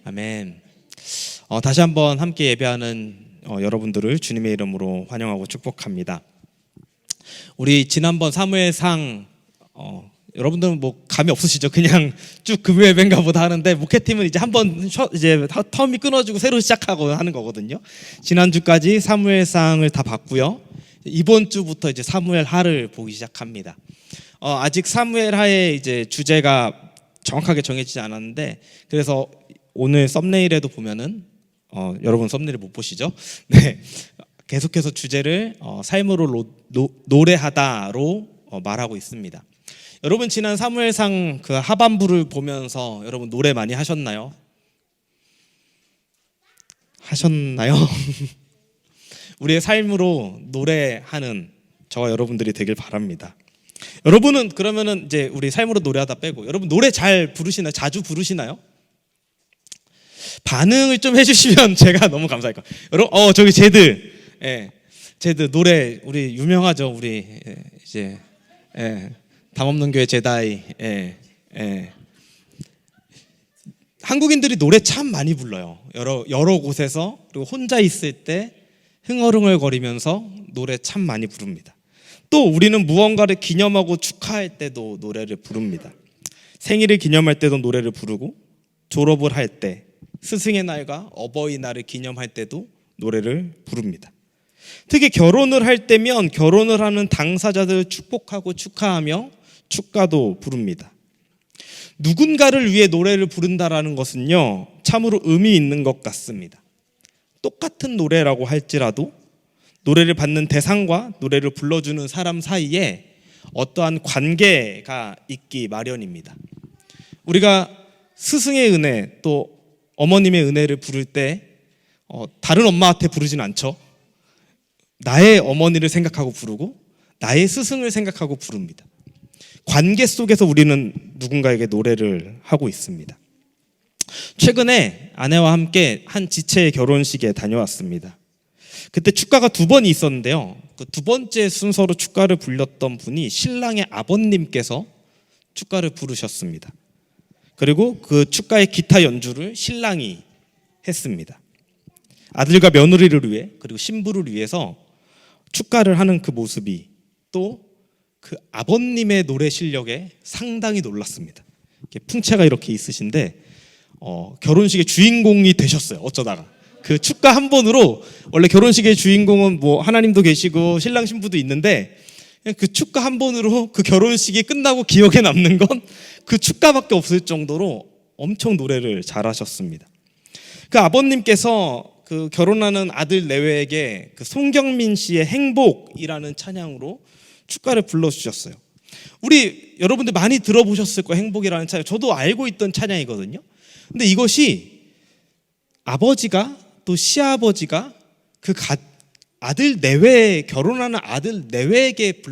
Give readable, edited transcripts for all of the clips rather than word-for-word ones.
아멘. 다시 한번 함께 예배하는 여러분들을 주님의 이름으로 환영하고 축복합니다. 우리 지난번 사무엘상 여러분들은 뭐 감이 없으시죠? 그냥 쭉 금요 예배인가 보다 하는데, 목회팀은 이제 한번 이제 텀이 끊어지고 새로 시작하고 하는 거거든요. 지난주까지 사무엘상을 다 봤고요. 이번 주부터 이제 사무엘하를 보기 시작합니다. 아직 사무엘하의 이제 주제가 정확하게 정해지지 않았는데, 그래서 오늘 썸네일에도 보면은 여러분 썸네일 못 보시죠? 네, 계속해서 주제를 삶으로 노래하다로 말하고 있습니다. 여러분 지난 사무엘상 그 하반부를 보면서 여러분 노래 많이 하셨나요? 우리의 삶으로 노래하는 저와 여러분들이 되길 바랍니다. 여러분은 그러면은 이제 우리 삶으로 노래하다 빼고 여러분 노래 잘 부르시나요? 자주 부르시나요? 반응을 좀 해주시면 제가 너무 감사할 거예요. 여러분, 저기 제드, 제드 노래 우리 유명하죠. 우리 이제 담없는 교회 제다이, 한국인들이 노래 참 많이 불러요. 여러 곳에서, 그리고 혼자 있을 때 흥얼흥얼거리면서 노래 참 많이 부릅니다. 또 우리는 무언가를 기념하고 축하할 때도 노래를 부릅니다. 생일을 기념할 때도 노래를 부르고, 졸업을 할 때, 스승의 날과 어버이날을 기념할 때도 노래를 부릅니다. 특히 결혼을 할 때면 결혼을 하는 당사자들을 축복하고 축하하며 축가도 부릅니다. 누군가를 위해 노래를 부른다라는 것은요, 참으로 의미 있는 것 같습니다. 똑같은 노래라고 할지라도 노래를 받는 대상과 노래를 불러주는 사람 사이에 어떠한 관계가 있기 마련입니다. 우리가 스승의 은혜 또 어머님의 은혜를 부를 때 다른 엄마한테 부르진 않죠. 나의 어머니를 생각하고 부르고 나의 스승을 생각하고 부릅니다. 관계 속에서 우리는 누군가에게 노래를 하고 있습니다. 최근에 아내와 함께 한 지체의 결혼식에 다녀왔습니다. 그때 축가가 2번이 있었는데요, 그 2번째 순서로 축가를 불렸던 분이 신랑의 아버님께서 축가를 부르셨습니다. 그리고 그 축가의 기타 연주를 신랑이 했습니다. 아들과 며느리를 위해, 그리고 신부를 위해서 축가를 하는 그 모습이 또 그 아버님의 노래 실력에 상당히 놀랐습니다. 풍채가 이렇게 있으신데 결혼식의 주인공이 되셨어요. 어쩌다가 그 축가 한 번으로, 원래 결혼식의 주인공은 뭐 하나님도 계시고 신랑 신부도 있는데, 그 축가 한 번으로 그 결혼식이 끝나고 기억에 남는 건 그 축가밖에 없을 정도로 엄청 노래를 잘하셨습니다. 그 아버님께서 그 결혼하는 아들 내외에게 그 송경민 씨의 행복이라는 찬양으로 축가를 불러주셨어요. 우리 여러분들 많이 들어보셨을 거예요. 행복이라는 찬양. 저도 알고 있던 찬양이거든요. 근데 이것이 아버지가 또 시아버지가 그 아들 내외, 결혼하는 아들 내외에게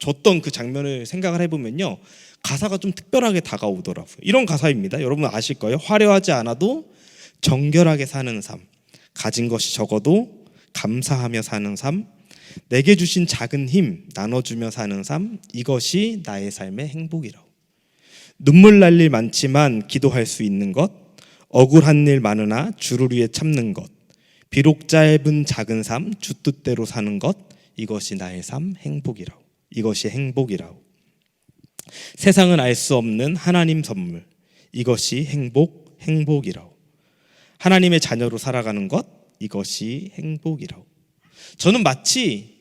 줬던 그 장면을 생각을 해보면요, 가사가 좀 특별하게 다가오더라고요. 이런 가사입니다. 여러분 아실 거예요. 화려하지 않아도 정결하게 사는 삶, 가진 것이 적어도 감사하며 사는 삶, 내게 주신 작은 힘 나눠주며 사는 삶, 이것이 나의 삶의 행복이라고. 눈물 날 일 많지만 기도할 수 있는 것, 억울한 일 많으나 주를 위해 참는 것, 비록 짧은 작은 삶 주 뜻대로 사는 것, 이것이 나의 삶 행복이라고. 이것이 행복이라고. 세상은 알 수 없는 하나님 선물, 이것이 행복이라고. 하나님의 자녀로 살아가는 것, 이것이 행복이라고. 저는 마치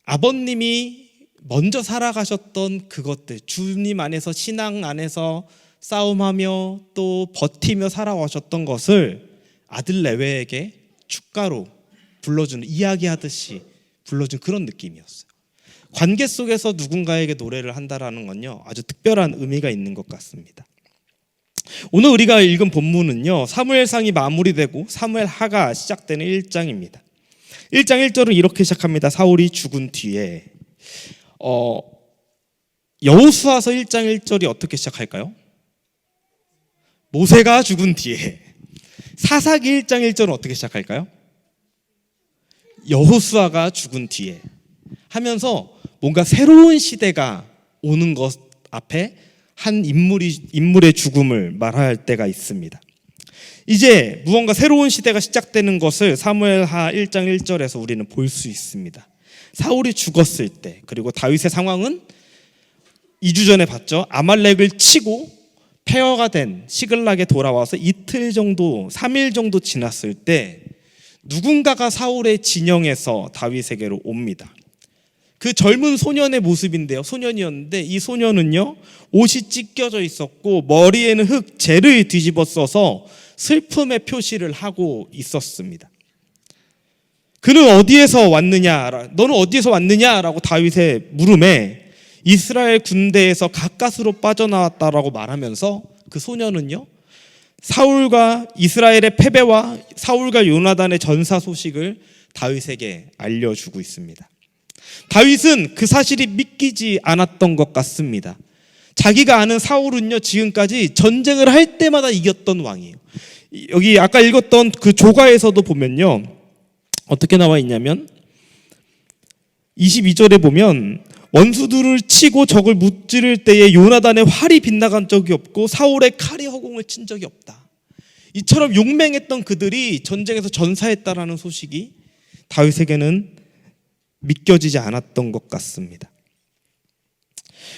아버님이 먼저 살아가셨던 그것들, 주님 안에서, 신앙 안에서 싸움하며 또 버티며 살아오셨던 것을 아들 내외에게 축가로 불러주는, 이야기하듯이 불러준 그런 느낌이었어요. 관계 속에서 누군가에게 노래를 한다라는 건요, 아주 특별한 의미가 있는 것 같습니다. 오늘 우리가 읽은 본문은요, 사무엘상이 마무리되고 사무엘하가 시작되는 1장입니다. 1장 1절은 이렇게 시작합니다. 사울이 죽은 뒤에. 여호수아서 1장 1절이 어떻게 시작할까요? 모세가 죽은 뒤에. 사사기 1장 1절은 어떻게 시작할까요? 여호수아가 죽은 뒤에 하면서 뭔가 새로운 시대가 오는 것 앞에 한 인물의 죽음을 말할 때가 있습니다. 이제 무언가 새로운 시대가 시작되는 것을 사무엘하 1장 1절에서 우리는 볼 수 있습니다. 사울이 죽었을 때, 그리고 다윗의 상황은 2주 전에 봤죠. 아말렉을 치고 폐허가 된 시글락에 돌아와서 이틀 정도, 3일 정도 지났을 때 누군가가 사울의 진영에서 다윗에게로 옵니다. 그 젊은 소년의 모습인데요. 소년이었는데 이 소년은요, 옷이 찢겨져 있었고 머리에는 흙, 재를 뒤집어 써서 슬픔의 표시를 하고 있었습니다. 그는 어디에서 왔느냐, 너는 어디에서 왔느냐라고 다윗의 물음에 이스라엘 군대에서 가까스로 빠져나왔다라고 말하면서 그 소년은요, 사울과 이스라엘의 패배와 사울과 요나단의 전사 소식을 다윗에게 알려주고 있습니다. 다윗은 그 사실이 믿기지 않았던 것 같습니다. 자기가 아는 사울은요, 지금까지 전쟁을 할 때마다 이겼던 왕이에요. 여기 아까 읽었던 그 조가에서도 보면요, 어떻게 나와 있냐면 22절에 보면 원수들을 치고 적을 무찌를 때에 요나단의 활이 빗나간 적이 없고 사울의 칼이 허공을 친 적이 없다. 이처럼 용맹했던 그들이 전쟁에서 전사했다라는 소식이 다윗에게는 믿겨지지 않았던 것 같습니다.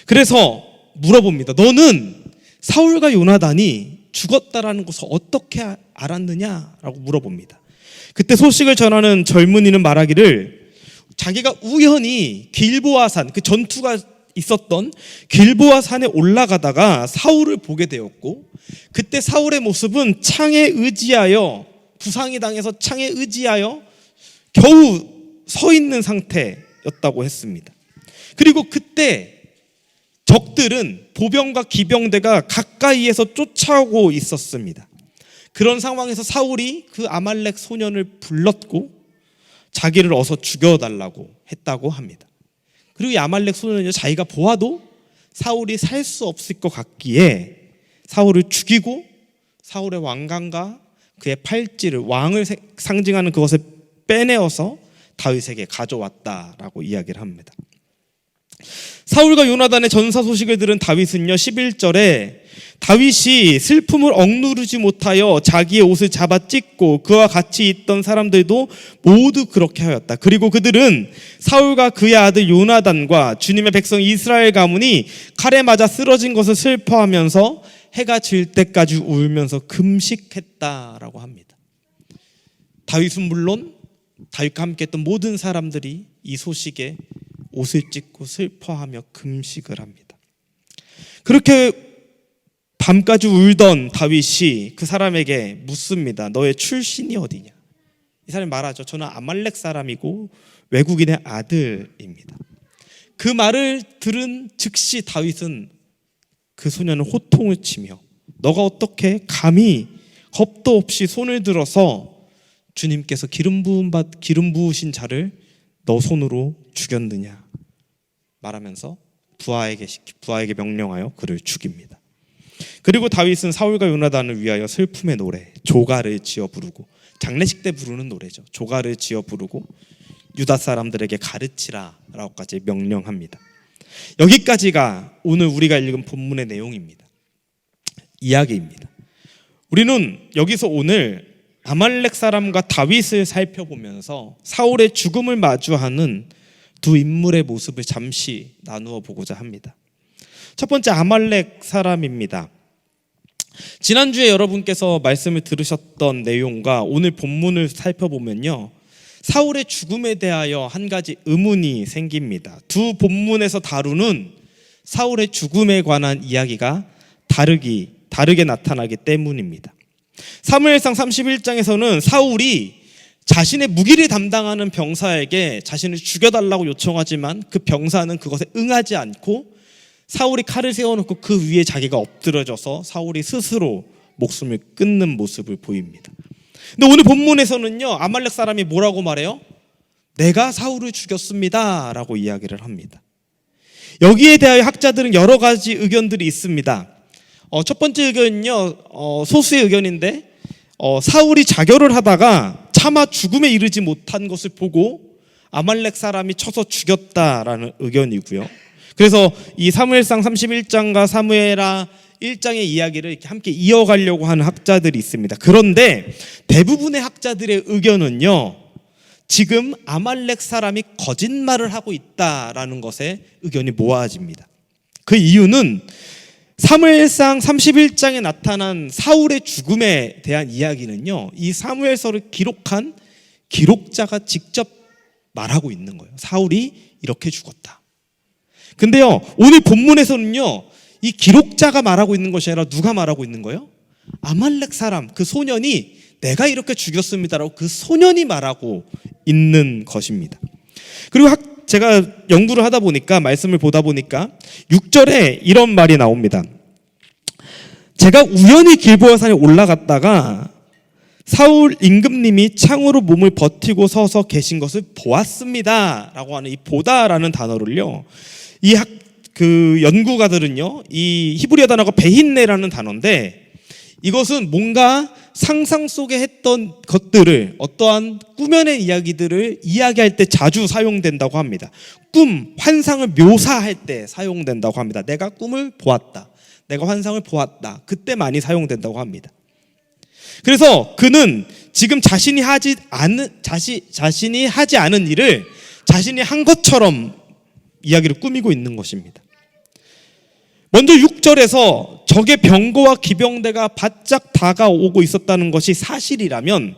그래서 물어봅니다. 너는 사울과 요나단이 죽었다라는 것을 어떻게 알았느냐라고 물어봅니다. 그때 소식을 전하는 젊은이는 말하기를 자기가 우연히 길보아산, 그 전투가 있었던 길보아산에 올라가다가 사울을 보게 되었고, 그때 사울의 모습은 창에 의지하여, 부상이 당해서 창에 의지하여 겨우 서 있는 상태였다고 했습니다. 그리고 그때 적들은 보병과 기병대가 가까이에서 쫓아오고 있었습니다. 그런 상황에서 사울이 그 아말렉 소년을 불렀고 자기를 어서 죽여달라고 했다고 합니다. 그리고 이 아말렉 소년은요, 자기가 보아도 사울이 살 수 없을 것 같기에 사울을 죽이고 사울의 왕관과 그의 팔찌를, 왕을 상징하는 그것을 빼내어서 다윗에게 가져왔다라고 이야기를 합니다. 사울과 요나단의 전사 소식을 들은 다윗은요, 11절에 다윗이 슬픔을 억누르지 못하여 자기의 옷을 잡아 찢고 그와 같이 있던 사람들도 모두 그렇게 하였다. 그리고 그들은 사울과 그의 아들 요나단과 주님의 백성 이스라엘 가문이 칼에 맞아 쓰러진 것을 슬퍼하면서 해가 질 때까지 울면서 금식했다라고 합니다. 다윗은 물론 다윗과 함께 했던 모든 사람들이 이 소식에 옷을 찢고 슬퍼하며 금식을 합니다. 그렇게 밤까지 울던 다윗이 그 사람에게 묻습니다. 너의 출신이 어디냐? 이 사람이 말하죠. 저는 아말렉 사람이고 외국인의 아들입니다. 그 말을 들은 즉시 다윗은 그 소년을 호통을 치며 너가 어떻게 감히 겁도 없이 손을 들어서 주님께서 기름 부으신 자를 너 손으로 죽였느냐 말하면서 부하에게 명령하여 그를 죽입니다. 그리고 다윗은 사울과 요나단을 위하여 슬픔의 노래 조가를 지어 부르고, 장례식 때 부르는 노래죠. 조가를 지어 부르고 유다 사람들에게 가르치라라고까지 명령합니다. 여기까지가 오늘 우리가 읽은 본문의 내용입니다. 이야기입니다. 우리는 여기서 오늘 아말렉 사람과 다윗을 살펴보면서 사울의 죽음을 마주하는 두 인물의 모습을 잠시 나누어 보고자 합니다. 첫 번째, 아말렉 사람입니다. 지난주에 여러분께서 말씀을 들으셨던 내용과 오늘 본문을 살펴보면요, 사울의 죽음에 대하여 한 가지 의문이 생깁니다. 두 본문에서 다루는 사울의 죽음에 관한 이야기가 다르게 나타나기 때문입니다. 사무엘상 31장에서는 사울이 자신의 무기를 담당하는 병사에게 자신을 죽여달라고 요청하지만 그 병사는 그것에 응하지 않고 사울이 칼을 세워놓고 그 위에 자기가 엎드려져서 사울이 스스로 목숨을 끊는 모습을 보입니다. 근데 오늘 본문에서는요, 아말렉 사람이 뭐라고 말해요? 내가 사울을 죽였습니다 라고 이야기를 합니다. 여기에 대하여 학자들은 여러 가지 의견들이 있습니다. 첫 번째 의견은요, 소수의 의견인데 사울이 자결을 하다가 차마 죽음에 이르지 못한 것을 보고 아말렉 사람이 쳐서 죽였다라는 의견이고요. 그래서 이 사무엘상 31장과 사무엘하 1장의 이야기를 이렇게 함께 이어가려고 하는 학자들이 있습니다. 그런데 대부분의 학자들의 의견은요, 지금 아말렉 사람이 거짓말을 하고 있다라는 것에 의견이 모아집니다. 그 이유는 사무엘상 31장에 나타난 사울의 죽음에 대한 이야기는요, 이 사무엘서를 기록한 기록자가 직접 말하고 있는 거예요. 사울이 이렇게 죽었다. 근데요, 오늘 본문에서는요, 이 기록자가 말하고 있는 것이 아니라 누가 말하고 있는 거예요? 아말렉 사람, 그 소년이 내가 이렇게 죽였습니다라고 그 소년이 말하고 있는 것입니다. 그리고 제가 연구를 하다 보니까, 말씀을 보다 보니까 6절에 이런 말이 나옵니다. 제가 우연히 길보아 산에 올라갔다가 사울 임금님이 창으로 몸을 버티고 서서 계신 것을 보았습니다 라고 하는 이 보다라는 단어를요, 그 연구가들은요, 이 히브리어 단어가 베힌네라는 단어인데, 이것은 뭔가 상상 속에 했던 것들을, 어떠한 꾸며낸 이야기들을 이야기할 때 자주 사용된다고 합니다. 꿈, 환상을 묘사할 때 사용된다고 합니다. 내가 꿈을 보았다, 내가 환상을 보았다, 그때 많이 사용된다고 합니다. 그래서 그는 지금 자신이 하지 않은 일을 자신이 한 것처럼 이야기를 꾸미고 있는 것입니다. 먼저 6절에서 적의 병거와 기병대가 바짝 다가오고 있었다는 것이 사실이라면,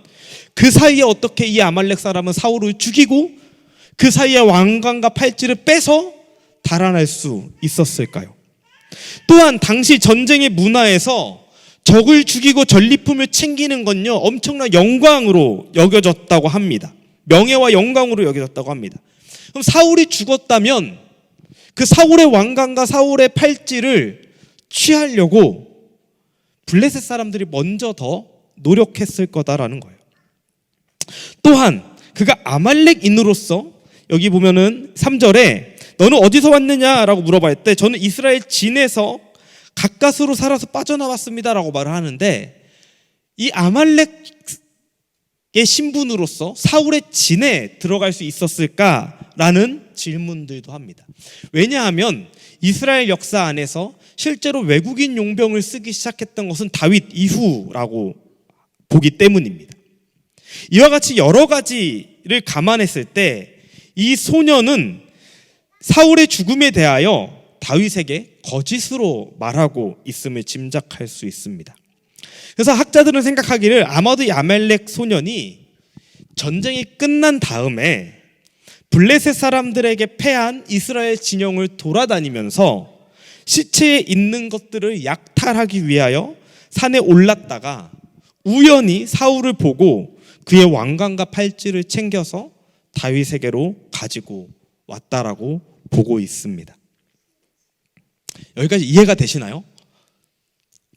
그 사이에 어떻게 이 아말렉 사람은 사울을 죽이고 그 사이에 왕관과 팔찌를 빼서 달아날 수 있었을까요? 또한 당시 전쟁의 문화에서 적을 죽이고 전리품을 챙기는 건요, 엄청난 영광으로 여겨졌다고 합니다. 명예와 영광으로 여겨졌다고 합니다. 그럼 사울이 죽었다면 그 사울의 왕관과 사울의 팔찌를 취하려고 블레셋 사람들이 먼저 더 노력했을 거다라는 거예요. 또한 그가 아말렉인으로서, 여기 보면은 3절에 너는 어디서 왔느냐라고 물어볼 때 저는 이스라엘 진에서 가까스로 살아서 빠져나왔습니다라고 말을 하는데, 이 아말렉의 신분으로서 사울의 진에 들어갈 수 있었을까라는 질문들도 합니다. 왜냐하면 이스라엘 역사 안에서 실제로 외국인 용병을 쓰기 시작했던 것은 다윗 이후라고 보기 때문입니다. 이와 같이 여러 가지를 감안했을 때 이 소년은 사울의 죽음에 대하여 다윗에게 거짓으로 말하고 있음을 짐작할 수 있습니다. 그래서 학자들은 생각하기를 아마도 이 아말렉 소년이 전쟁이 끝난 다음에 블레셋 사람들에게 패한 이스라엘 진영을 돌아다니면서 시체에 있는 것들을 약탈하기 위하여 산에 올랐다가 우연히 사울을 보고 그의 왕관과 팔찌를 챙겨서 다윗에게로 가지고 왔다라고 보고 있습니다. 여기까지 이해가 되시나요?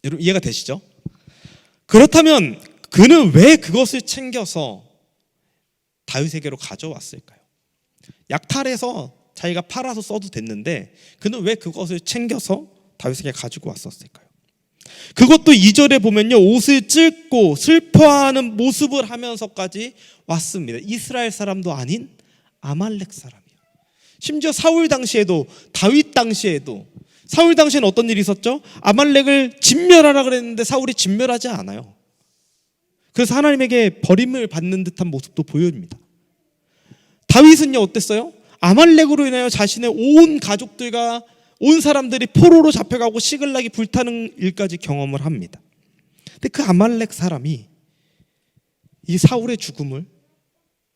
여러분 이해가 되시죠? 그렇다면 그는 왜 그것을 챙겨서 다윗에게로 가져왔을까요? 약탈해서 자기가 팔아서 써도 됐는데 그는 왜 그것을 챙겨서 다윗에게 가지고 왔었을까요? 그것도 2절에 보면요, 옷을 찢고 슬퍼하는 모습을 하면서까지 왔습니다. 이스라엘 사람도 아닌 아말렉 사람이요. 심지어 사울 당시에도, 다윗 당시에도, 사울 당시에는 어떤 일이 있었죠? 아말렉을 진멸하라 그랬는데 사울이 진멸하지 않아요. 그래서 하나님에게 버림을 받는 듯한 모습도 보여줍니다. 다윗은요 어땠어요? 아말렉으로 인하여 자신의 온 가족들과 온 사람들이 포로로 잡혀가고 시글락이 불타는 일까지 경험을 합니다. 근데 그 아말렉 사람이 이 사울의 죽음을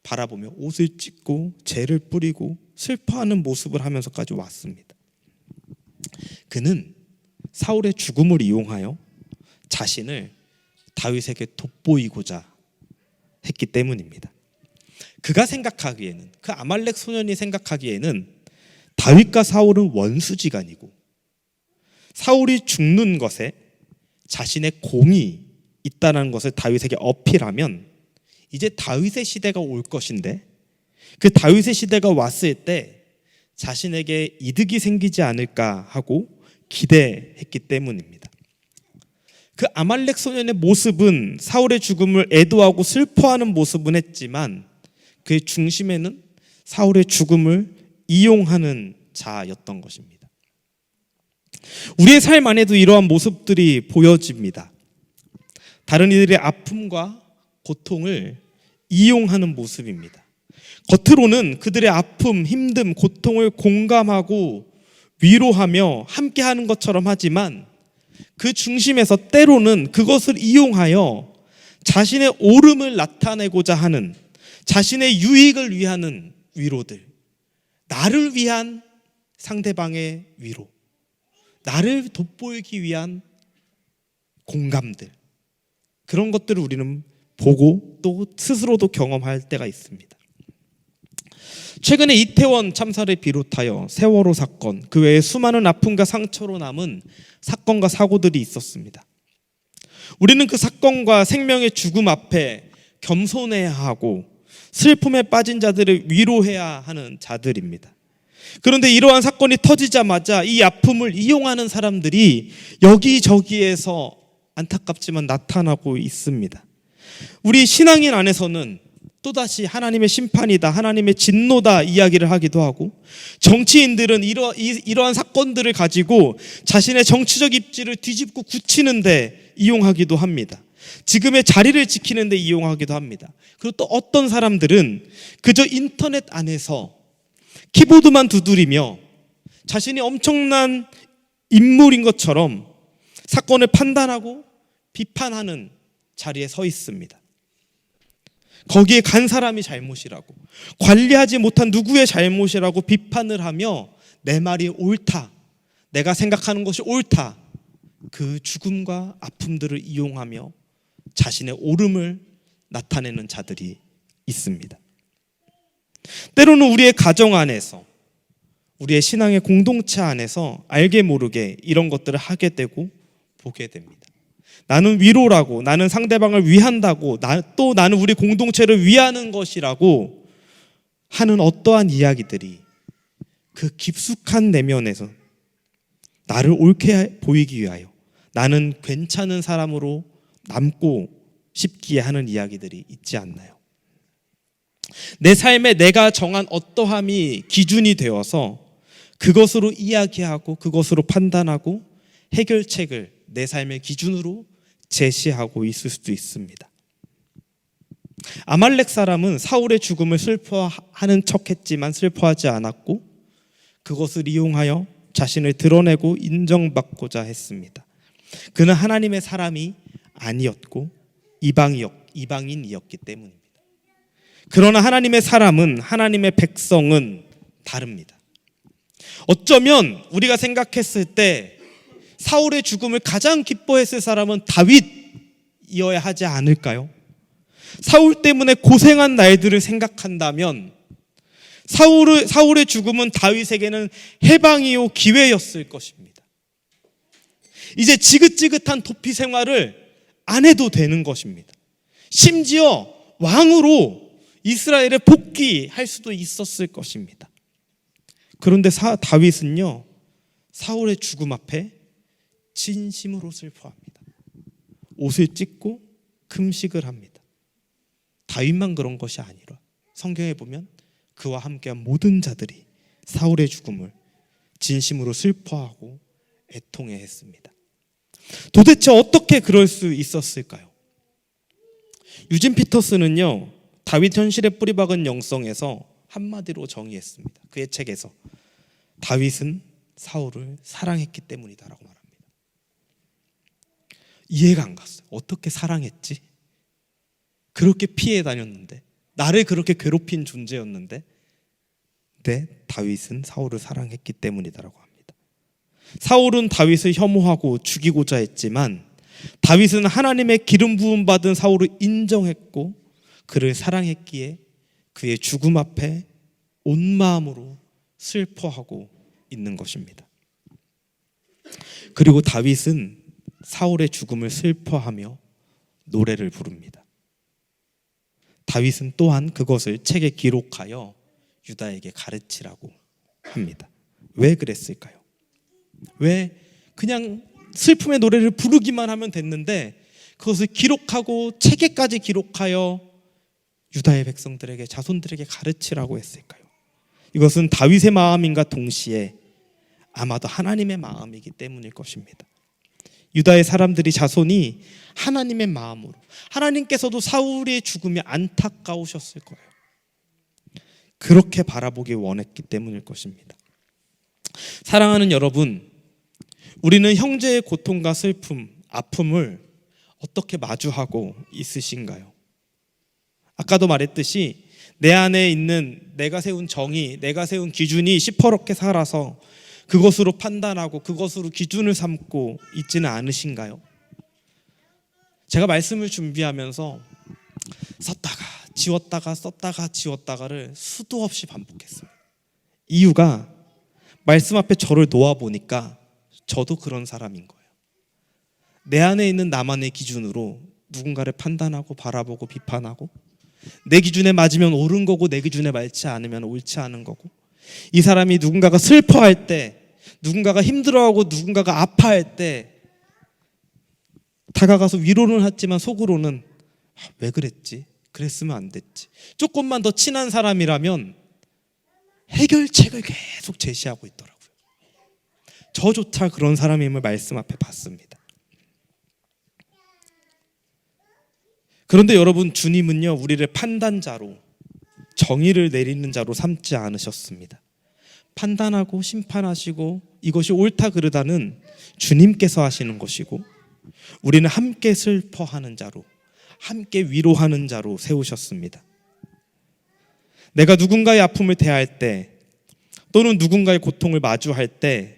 바라보며 옷을 찢고 재를 뿌리고 슬퍼하는 모습을 하면서까지 왔습니다. 그는 사울의 죽음을 이용하여 자신을 다윗에게 돋보이고자 했기 때문입니다. 그가 생각하기에는, 그 아말렉 소년이 생각하기에는 다윗과 사울은 원수지간이고 사울이 죽는 것에 자신의 공이 있다는 것을 다윗에게 어필하면 이제 다윗의 시대가 올 것인데, 그 다윗의 시대가 왔을 때 자신에게 이득이 생기지 않을까 하고 기대했기 때문입니다. 그 아말렉 소년의 모습은 사울의 죽음을 애도하고 슬퍼하는 모습은 했지만 그의 중심에는 사울의 죽음을 이용하는 자였던 것입니다. 우리의 삶 안에도 이러한 모습들이 보여집니다. 다른 이들의 아픔과 고통을 이용하는 모습입니다. 겉으로는 그들의 아픔, 힘듦, 고통을 공감하고 위로하며 함께하는 것처럼 하지만 그 중심에서 때로는 그것을 이용하여 자신의 옳음을 나타내고자 하는, 자신의 유익을 위하는 위로들, 나를 위한 상대방의 위로, 나를 돋보이기 위한 공감들, 그런 것들을 우리는 보고 또 스스로도 경험할 때가 있습니다. 최근에 이태원 참사를 비롯하여 세월호 사건, 그 외에 수많은 아픔과 상처로 남은 사건과 사고들이 있었습니다. 우리는 그 사건과 생명의 죽음 앞에 겸손해야 하고 슬픔에 빠진 자들을 위로해야 하는 자들입니다. 그런데 이러한 사건이 터지자마자 이 아픔을 이용하는 사람들이 여기저기에서 안타깝지만 나타나고 있습니다. 우리 신앙인 안에서는 또다시 하나님의 심판이다, 하나님의 진노다 이야기를 하기도 하고, 정치인들은 이러한 사건들을 가지고 자신의 정치적 입지를 뒤집고 굳히는데 이용하기도 합니다. 지금의 자리를 지키는데 이용하기도 합니다. 그리고 또 어떤 사람들은 그저 인터넷 안에서 키보드만 두드리며 자신이 엄청난 인물인 것처럼 사건을 판단하고 비판하는 자리에 서 있습니다. 거기에 간 사람이 잘못이라고, 관리하지 못한 누구의 잘못이라고 비판을 하며 내 말이 옳다, 내가 생각하는 것이 옳다, 그 죽음과 아픔들을 이용하며 자신의 옳음을 나타내는 자들이 있습니다. 때로는 우리의 가정 안에서, 우리의 신앙의 공동체 안에서 알게 모르게 이런 것들을 하게 되고 보게 됩니다. 나는 위로라고, 나는 상대방을 위한다고, 또 나는 우리 공동체를 위하는 것이라고 하는 어떠한 이야기들이 그 깊숙한 내면에서 나를 옳게 보이기 위하여, 나는 괜찮은 사람으로 남고 싶기에 하는 이야기들이 있지 않나요? 내 삶에 내가 정한 어떠함이 기준이 되어서 그것으로 이야기하고 그것으로 판단하고 해결책을 내 삶의 기준으로 제시하고 있을 수도 있습니다. 아말렉 사람은 사울의 죽음을 슬퍼하는 척했지만 슬퍼하지 않았고 그것을 이용하여 자신을 드러내고 인정받고자 했습니다. 그는 하나님의 사람이 아니었고 이방인이었기 때문입니다. 그러나 하나님의 사람은, 하나님의 백성은 다릅니다. 어쩌면 우리가 생각했을 때 사울의 죽음을 가장 기뻐했을 사람은 다윗이어야 하지 않을까요? 사울 때문에 고생한 날들을 생각한다면 사울의 죽음은 다윗에게는 해방이요 기회였을 것입니다. 이제 지긋지긋한 도피 생활을 안 해도 되는 것입니다. 심지어 왕으로 이스라엘에 복귀할 수도 있었을 것입니다. 그런데 다윗은요, 사울의 죽음 앞에 진심으로 슬퍼합니다. 옷을 찢고 금식을 합니다. 다윗만 그런 것이 아니라 성경에 보면 그와 함께한 모든 자들이 사울의 죽음을 진심으로 슬퍼하고 애통해했습니다. 도대체 어떻게 그럴 수 있었을까요? 유진 피터스는요, 다윗 현실에 뿌리박은 영성에서 한마디로 정의했습니다. 그의 책에서 다윗은 사울을 사랑했기 때문이다라고 말합니다. 이해가 안 갔어요. 어떻게 사랑했지? 그렇게 피해 다녔는데, 나를 그렇게 괴롭힌 존재였는데, 근데 다윗은 사울을 사랑했기 때문이다라고 합니다. 사울은 다윗을 혐오하고 죽이고자 했지만 다윗은 하나님의 기름 부음 받은 사울을 인정했고 그를 사랑했기에 그의 죽음 앞에 온 마음으로 슬퍼하고 있는 것입니다. 그리고 다윗은 사울의 죽음을 슬퍼하며 노래를 부릅니다. 다윗은 또한 그것을 책에 기록하여 유다에게 가르치라고 합니다. 왜 그랬을까요? 왜 그냥 슬픔의 노래를 부르기만 하면 됐는데 그것을 기록하고 책에까지 기록하여 유다의 백성들에게, 자손들에게 가르치라고 했을까요? 이것은 다윗의 마음인가 동시에 아마도 하나님의 마음이기 때문일 것입니다. 유다의 사람들이 자손이 하나님의 마음으로, 하나님께서도 사울의 죽음이 안타까우셨을 거예요. 그렇게 바라보기 원했기 때문일 것입니다. 사랑하는 여러분, 우리는 형제의 고통과 슬픔, 아픔을 어떻게 마주하고 있으신가요? 아까도 말했듯이 내 안에 있는 내가 세운 정의, 내가 세운 기준이 시퍼렇게 살아서 그것으로 판단하고 그것으로 기준을 삼고 있지는 않으신가요? 제가 말씀을 준비하면서 썼다가 지웠다가 썼다가 지웠다가를 수도 없이 반복했어요. 이유가 말씀 앞에 저를 놓아보니까 저도 그런 사람인 거예요. 내 안에 있는 나만의 기준으로 누군가를 판단하고 바라보고 비판하고, 내 기준에 맞으면 옳은 거고 내 기준에 맞지 않으면 옳지 않은 거고, 이 사람이 누군가가 슬퍼할 때, 누군가가 힘들어하고 누군가가 아파할 때 다가가서 위로는 하지만 속으로는 왜 그랬지? 그랬으면 안 됐지. 조금만 더 친한 사람이라면 해결책을 계속 제시하고 있더라고요. 저조차 그런 사람임을 말씀 앞에 봤습니다. 그런데 여러분, 주님은요, 우리를 판단자로, 정의를 내리는 자로 삼지 않으셨습니다. 판단하고 심판하시고 이것이 옳다 그르다는 주님께서 하시는 것이고, 우리는 함께 슬퍼하는 자로, 함께 위로하는 자로 세우셨습니다. 내가 누군가의 아픔을 대할 때, 또는 누군가의 고통을 마주할 때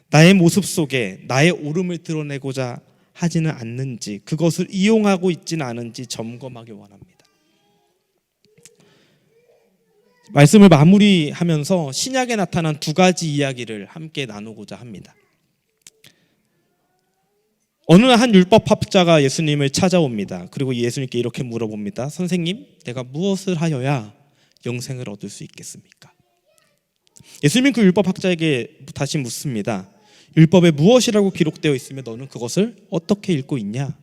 나의 모습 속에 나의 옳음을 드러내고자 하지는 않는지, 그것을 이용하고 있지는 않은지 점검하기 원합니다. 말씀을 마무리하면서 신약에 나타난 두 가지 이야기를 함께 나누고자 합니다. 어느 한 율법학자가 예수님을 찾아옵니다. 그리고 예수님께 이렇게 물어봅니다. 선생님, 내가 무엇을 하여야 영생을 얻을 수 있겠습니까? 예수님은 그 율법학자에게 다시 묻습니다. 율법에 무엇이라고 기록되어 있으며 너는 그것을 어떻게 읽고 있냐?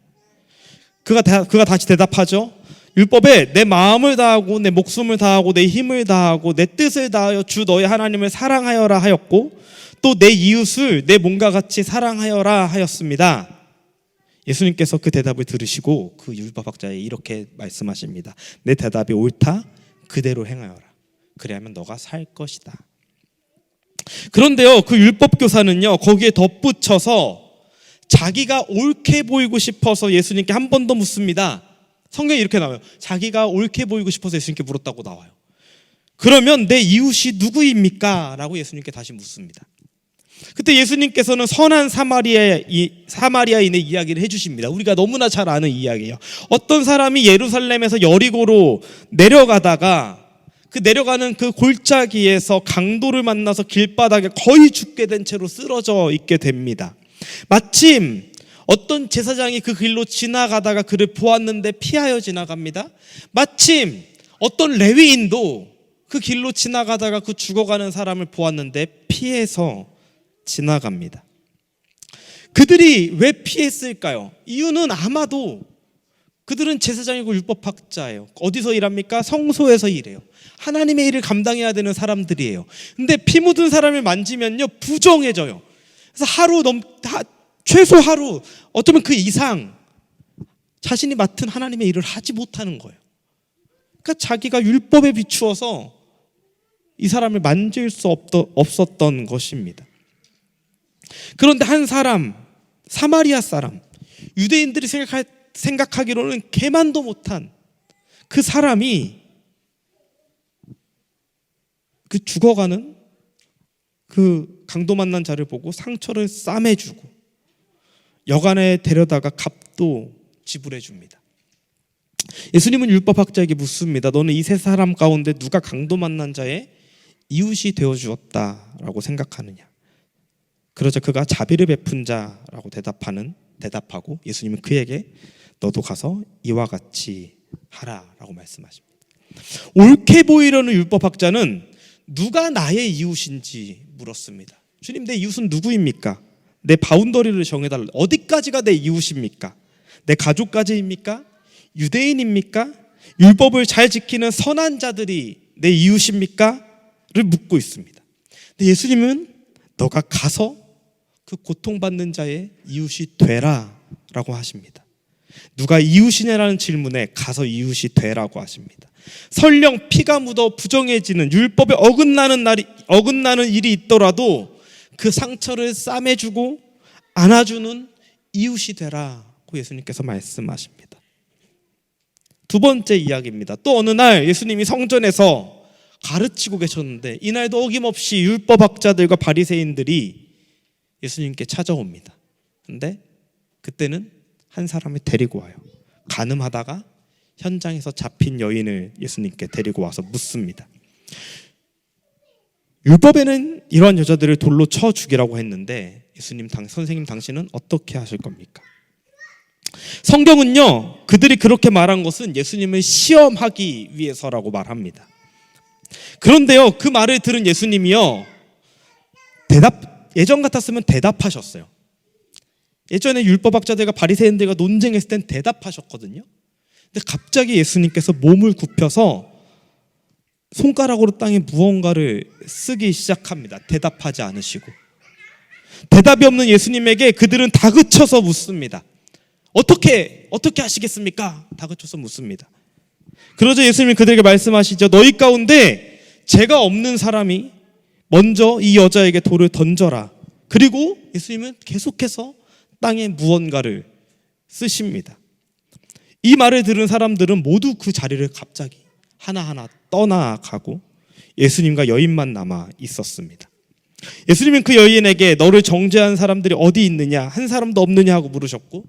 그가 다시 대답하죠. 율법에 내 마음을 다하고 내 목숨을 다하고 내 힘을 다하고 내 뜻을 다하여 주 너의 하나님을 사랑하여라 하였고, 또 내 이웃을 내 몸과 같이 사랑하여라 하였습니다. 예수님께서 그 대답을 들으시고 그 율법학자에 이렇게 말씀하십니다. 내 대답이 옳다, 그대로 행하여라. 그래야만 너가 살 것이다. 그런데요, 그 율법교사는요, 거기에 덧붙여서 자기가 옳게 보이고 싶어서 예수님께 한 번 더 묻습니다. 성경에 이렇게 나와요. 자기가 옳게 보이고 싶어서 예수님께 물었다고 나와요. 그러면 내 이웃이 누구입니까? 라고 예수님께 다시 묻습니다. 그때 예수님께서는 선한 사마리아인의 이야기를 해주십니다. 우리가 너무나 잘 아는 이야기예요. 어떤 사람이 예루살렘에서 여리고로 내려가다가 그 내려가는 그 골짜기에서 강도를 만나서 길바닥에 거의 죽게 된 채로 쓰러져 있게 됩니다. 마침 어떤 제사장이 그 길로 지나가다가 그를 보았는데 피하여 지나갑니다. 마침 어떤 레위인도 그 길로 지나가다가 그 죽어가는 사람을 보았는데 피해서 지나갑니다. 그들이 왜 피했을까요? 이유는 아마도 그들은 제사장이고 율법학자예요. 어디서 일합니까? 성소에서 일해요. 하나님의 일을 감당해야 되는 사람들이에요. 근데 피 묻은 사람을 만지면요, 부정해져요. 그래서 최소 하루, 어쩌면 그 이상 자신이 맡은 하나님의 일을 하지 못하는 거예요. 그러니까 자기가 율법에 비추어서 이 사람을 만질 수 없었던 것입니다. 그런데 한 사람, 사마리아 사람, 유대인들이 생각하기로는 개만도 못한 그 사람이 그 죽어가는 그 강도 만난 자를 보고 상처를 싸매주고 여관에 데려다가 값도 지불해 줍니다. 예수님은 율법학자에게 묻습니다. 너는 이 세 사람 가운데 누가 강도 만난 자의 이웃이 되어 주었다라고 생각하느냐? 그러자 그가 자비를 베푼 자라고 대답하고 예수님은 그에게 너도 가서 이와 같이 하라라고 말씀하십니다. 옳게 보이려는 율법학자는 누가 나의 이웃인지 물었습니다. 주님, 내 이웃은 누구입니까? 내 바운더리를 정해달라. 어디까지가 내 이웃입니까? 내 가족까지입니까? 유대인입니까? 율법을 잘 지키는 선한 자들이 내 이웃입니까? 를 묻고 있습니다. 근데 예수님은 너가 가서 그 고통받는 자의 이웃이 되라 라고 하십니다. 누가 이웃이냐라는 질문에 가서 이웃이 되라고 하십니다. 설령 피가 묻어 부정해지는 율법에 어긋나는 일이 있더라도 그 상처를 싸매주고 안아주는 이웃이 되라고 예수님께서 말씀하십니다. 두 번째 이야기입니다. 또 어느 날 예수님이 성전에서 가르치고 계셨는데 이날도 어김없이 율법학자들과 바리새인들이 예수님께 찾아옵니다. 근데 그때는 한 사람을 데리고 와요. 간음하다가 현장에서 잡힌 여인을 예수님께 데리고 와서 묻습니다. 율법에는 이러한 여자들을 돌로 쳐 죽이라고 했는데 선생님 당신은 어떻게 하실 겁니까? 성경은요, 그들이 그렇게 말한 것은 예수님을 시험하기 위해서라고 말합니다. 그런데요, 그 말을 들은 예수님이요, 예전 같았으면 대답하셨어요. 예전에 율법학자들과 바리새인들과 논쟁했을 땐 대답하셨거든요. 근데 갑자기 예수님께서 몸을 굽혀서 손가락으로 땅에 무언가를 쓰기 시작합니다. 대답하지 않으시고. 대답이 없는 예수님에게 그들은 다그쳐서 묻습니다. 어떻게 하시겠습니까? 다그쳐서 묻습니다. 그러자 예수님이 그들에게 말씀하시죠. 너희 가운데 죄가 없는 사람이 먼저 이 여자에게 돌을 던져라. 그리고 예수님은 계속해서 땅에 무언가를 쓰십니다. 이 말을 들은 사람들은 모두 그 자리를 갑자기 하나하나 떠나가고 예수님과 여인만 남아 있었습니다. 예수님은 그 여인에게 너를 정죄한 사람들이 어디 있느냐, 한 사람도 없느냐 하고 물으셨고,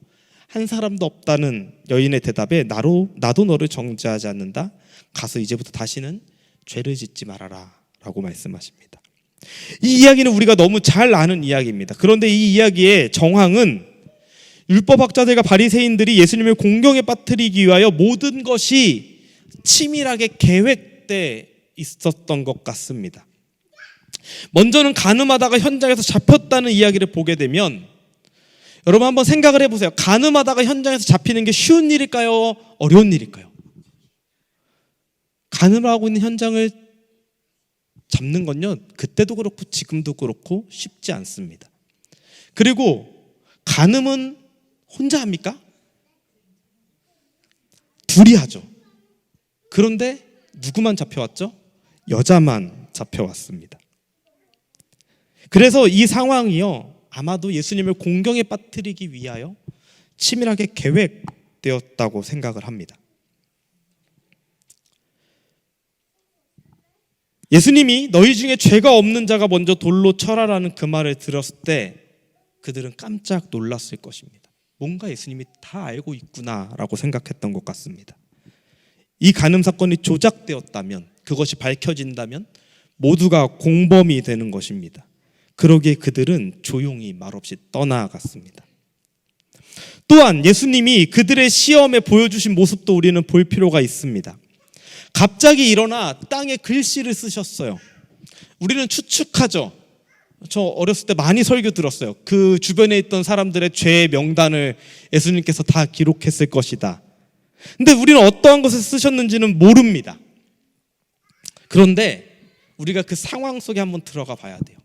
한 사람도 없다는 여인의 대답에 나도 너를 정죄하지 않는다. 가서 이제부터 다시는 죄를 짓지 말아라 라고 말씀하십니다. 이 이야기는 우리가 너무 잘 아는 이야기입니다. 그런데 이 이야기의 정황은 율법학자들과 바리새인들이 예수님을 공경에 빠뜨리기 위하여 모든 것이 치밀하게 계획돼 있었던 것 같습니다. 먼저는 간음하다가 현장에서 잡혔다는 이야기를 보게 되면 여러분 한번 생각을 해보세요. 간음하다가 현장에서 잡히는 게 쉬운 일일까요? 어려운 일일까요? 간음을 하고 있는 현장을 잡는 건요, 그때도 그렇고 지금도 그렇고 쉽지 않습니다. 그리고 간음은 혼자 합니까? 둘이 하죠. 그런데 누구만 잡혀왔죠? 여자만 잡혀왔습니다. 그래서 이 상황이요, 아마도 예수님을 공경에 빠뜨리기 위하여 치밀하게 계획되었다고 생각을 합니다. 예수님이 너희 중에 죄가 없는 자가 먼저 돌로 쳐라라는 그 말을 들었을 때 그들은 깜짝 놀랐을 것입니다. 뭔가 예수님이 다 알고 있구나라고 생각했던 것 같습니다. 이 간음 사건이 조작되었다면, 그것이 밝혀진다면 모두가 공범이 되는 것입니다. 그러기에 그들은 조용히 말없이 떠나갔습니다. 또한 예수님이 그들의 시험에 보여주신 모습도 우리는 볼 필요가 있습니다. 갑자기 일어나 땅에 글씨를 쓰셨어요. 우리는 추측하죠. 저 어렸을 때 많이 설교 들었어요. 그 주변에 있던 사람들의 죄의 명단을 예수님께서 다 기록했을 것이다. 근데 우리는 어떠한 것을 쓰셨는지는 모릅니다. 그런데 우리가 그 상황 속에 한번 들어가 봐야 돼요.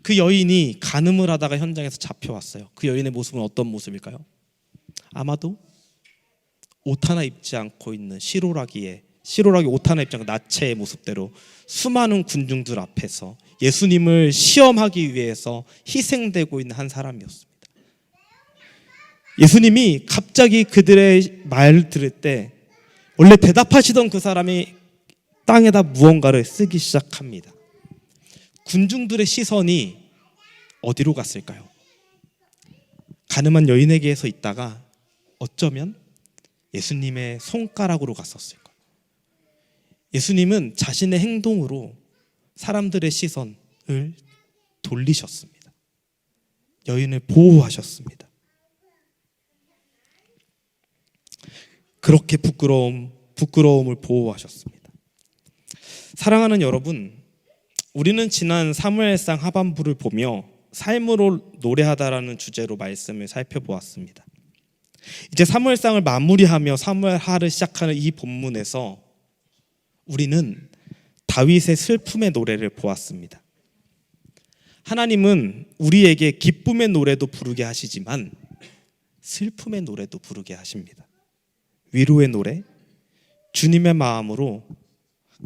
그 여인이 간음을 하다가 현장에서 잡혀왔어요. 그 여인의 모습은 어떤 모습일까요? 아마도 옷 하나 입지 않고 있는 시로라기 옷 하나 입지 않고 나체의 모습대로 수많은 군중들 앞에서 예수님을 시험하기 위해서 희생되고 있는 한 사람이었습니다. 예수님이 갑자기 그들의 말을 들을 때 원래 대답하시던 그 사람이 땅에다 무언가를 쓰기 시작합니다. 군중들의 시선이 어디로 갔을까요? 가늠한 여인에게서 있다가 어쩌면 예수님의 손가락으로 갔었을 거예요. 예수님은 자신의 행동으로 사람들의 시선을 돌리셨습니다. 여인을 보호하셨습니다. 그렇게 부끄러움을 보호하셨습니다. 사랑하는 여러분, 우리는 지난 사무엘상 하반부를 보며 삶으로 노래하다라는 주제로 말씀을 살펴보았습니다. 이제 사무엘상을 마무리하며 사무엘하를 시작하는 이 본문에서 우리는 다윗의 슬픔의 노래를 보았습니다. 하나님은 우리에게 기쁨의 노래도 부르게 하시지만 슬픔의 노래도 부르게 하십니다. 위로의 노래, 주님의 마음으로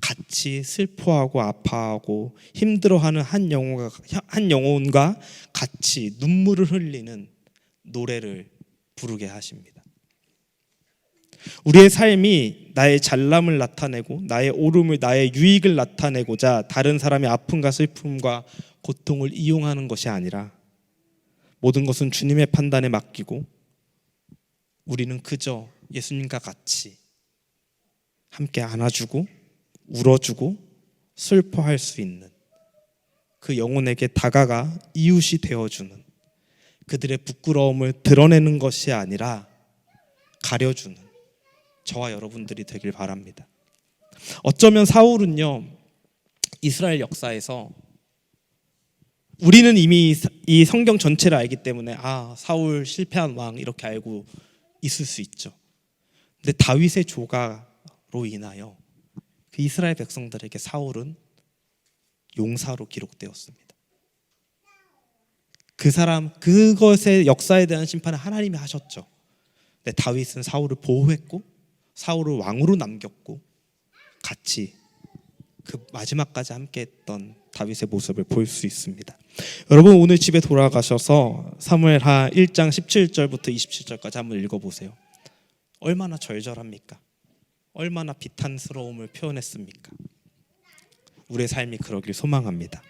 같이 슬퍼하고 아파하고 힘들어하는 한 영혼과 같이 눈물을 흘리는 노래를 부르게 하십니다. 우리의 삶이 나의 잘남을 나타내고 나의 옳음을, 나의 유익을 나타내고자 다른 사람의 아픔과 슬픔과 고통을 이용하는 것이 아니라 모든 것은 주님의 판단에 맡기고 우리는 그저 예수님과 같이 함께 안아주고 울어주고 슬퍼할 수 있는 그 영혼에게 다가가 이웃이 되어주는, 그들의 부끄러움을 드러내는 것이 아니라 가려주는 저와 여러분들이 되길 바랍니다. 어쩌면 사울은요, 이스라엘 역사에서 우리는 이미 이 성경 전체를 알기 때문에 사울 실패한 왕 이렇게 알고 있을 수 있죠. 근데 다윗의 조가로 인하여 그 이스라엘 백성들에게 사울은 용사로 기록되었습니다. 그것의 역사에 대한 심판을 하나님이 하셨죠. 근데 다윗은 사울을 보호했고 사울을 왕으로 남겼고 같이 그 마지막까지 함께했던 다윗의 모습을 볼 수 있습니다. 여러분, 오늘 집에 돌아가셔서 사무엘하 1장 17절부터 27절까지 한번 읽어보세요. 얼마나 절절합니까? 얼마나 비탄스러움을 표현했습니까? 우리의 삶이 그러길 소망합니다.